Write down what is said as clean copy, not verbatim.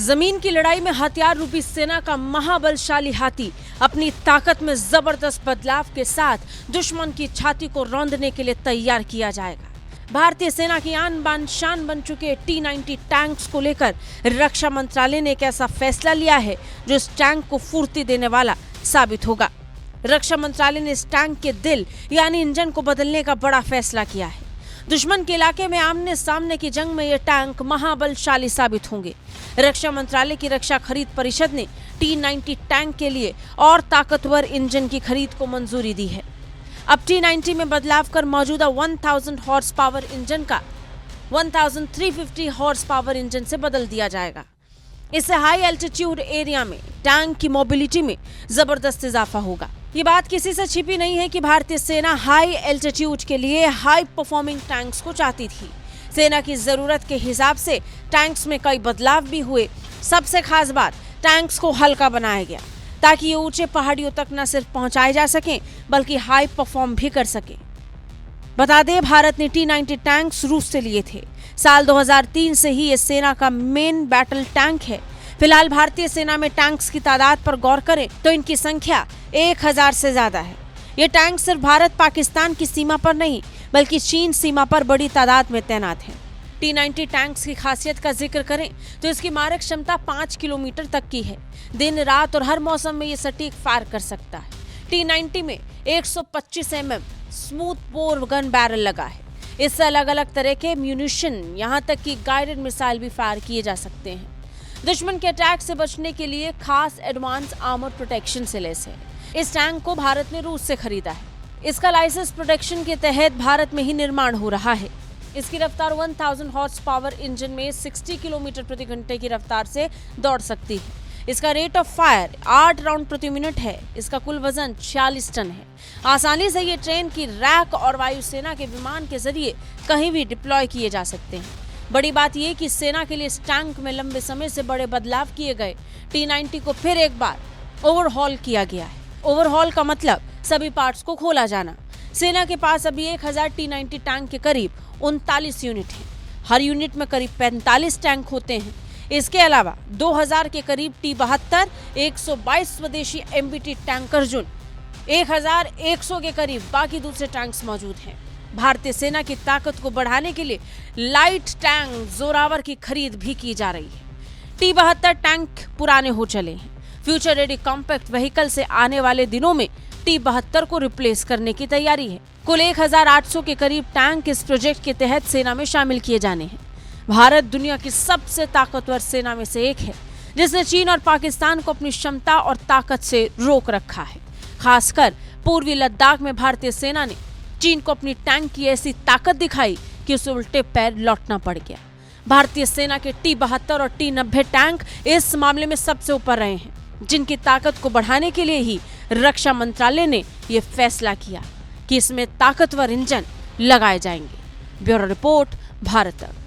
जमीन की लड़ाई में हथियार रूपी सेना का महाबलशाली हाथी अपनी ताकत में जबरदस्त बदलाव के साथ दुश्मन की छाती को रौंदने के लिए तैयार किया जाएगा। भारतीय सेना की आन बान शान बन चुके T-90 टैंक्स को लेकर रक्षा मंत्रालय ने एक ऐसा फैसला लिया है जो इस टैंक को फुर्ती देने वाला साबित होगा। रक्षा मंत्रालय ने इस टैंक के दिल यानी इंजन को बदलने का बड़ा फैसला किया है। दुश्मन के इलाके में आमने सामने की जंग में ये टैंक महाबलशाली साबित होंगे। रक्षा मंत्रालय की रक्षा खरीद परिषद ने T-90 टैंक के लिए और ताकतवर इंजन की खरीद को मंजूरी दी है। अब T-90 में बदलाव कर मौजूदा 1000 हॉर्स पावर इंजन का 1350 हॉर्स पावर इंजन से बदल दिया जाएगा। इससे हाई एल्टीट्यूड एरिया में टैंक की मोबिलिटी में जबरदस्त इजाफा होगा। ये बात किसी से छिपी नहीं है कि भारतीय सेना हाई एल्टीट्यूड के लिए हाई परफॉर्मिंग टैंक्स को चाहती थी। सेना की जरूरत के हिसाब से टैंक्स में कई बदलाव भी हुए। सबसे खास बात, टैंक्स को हल्का बनाया गया ताकि ये ऊंचे पहाड़ियों तक न सिर्फ पहुंचाए जा सकें बल्कि हाई परफॉर्म भी कर सके। बता दें, भारत ने T-90 टैंक्स रूस से लिए थे। साल 2003 से ही ये सेना का मेन बैटल टैंक है। फिलहाल भारतीय सेना में टैंक्स की तादाद पर गौर करें तो इनकी संख्या 1000 से ज्यादा है। ये टैंक सिर्फ भारत पाकिस्तान की सीमा पर नहीं बल्कि चीन सीमा पर बड़ी तादाद में तैनात हैं। T-90 टैंक्स की खासियत का जिक्र करें तो इसकी मारक क्षमता 5 किलोमीटर तक की है। दिन रात और हर मौसम में ये सटीक फायर कर सकता है। T-90 में 125 mm smooth bore gun barrel लगा है। इससे अलग अलग तरह के म्यूनिशन, यहाँ तक कि गाइडेड मिसाइल भी फायर किए जा सकते हैं। दुश्मन के अटैक से बचने के लिए खास एडवांस आर्मर प्रोटेक्शन से लैस है। इस टैंक को भारत ने रूस से खरीदा है। इसका लाइसेंस प्रोटेक्शन के तहत भारत में ही निर्माण हो रहा है। इसकी रफ्तार 1000 हॉर्स पावर इंजन में 60 किलोमीटर प्रति घंटे की रफ्तार से दौड़ सकती है। इसका रेट ऑफ फायर 8 राउंड प्रति मिनट है। इसका कुल वजन 46 टन है। आसानी से ये ट्रेन की रैक और वायुसेना के विमान के जरिए कहीं भी डिप्लॉय किए जा सकते हैं। बड़ी बात यह कि सेना के लिए इस टैंक में लंबे समय से बड़े बदलाव किए गए। T-90 को फिर एक बार ओवरहॉल किया गया है। ओवरहॉल का मतलब सभी पार्ट्स को खोला जाना। सेना के पास अभी 1000 T-90 टैंक के करीब 39 यूनिट हैं। हर यूनिट में करीब 45 टैंक होते हैं। इसके अलावा 2000 के करीब T-72, 122 स्वदेशी MBT टैंक अर्जुन, 1100 के करीब बाकी दूसरे टैंक्स मौजूद हैं। भारतीय सेना की ताकत को बढ़ाने के लिए लाइट टैंक जोरावर की खरीद भी की जा रही है। T-72 टैंक पुराने हो चले हैं। फ्यूचर रेडी कॉम्पैक्ट व्हीकल से आने वाले दिनों में T-72 को रिप्लेस करने की तैयारी है। कुल 1800 के करीब टैंक इस प्रोजेक्ट के तहत सेना में शामिल किए जाने हैं। भारत दुनिया की सबसे ताकतवर सेना में से एक है, जिसने चीन और पाकिस्तान को अपनी क्षमता और ताकत से रोक रखा है। खासकर पूर्वी लद्दाख में भारतीय सेना ने चीन को अपनी टैंक की ऐसी ताकत दिखाई कि उसे उल्टे पैर लौटना पड़ गया। भारतीय सेना के T-72 और T-90 टैंक इस मामले में सबसे ऊपर रहे हैं, जिनकी ताकत को बढ़ाने के लिए ही रक्षा मंत्रालय ने यह फैसला किया कि इसमें ताकतवर इंजन लगाए जाएंगे। ब्यूरो रिपोर्ट, भारत तक।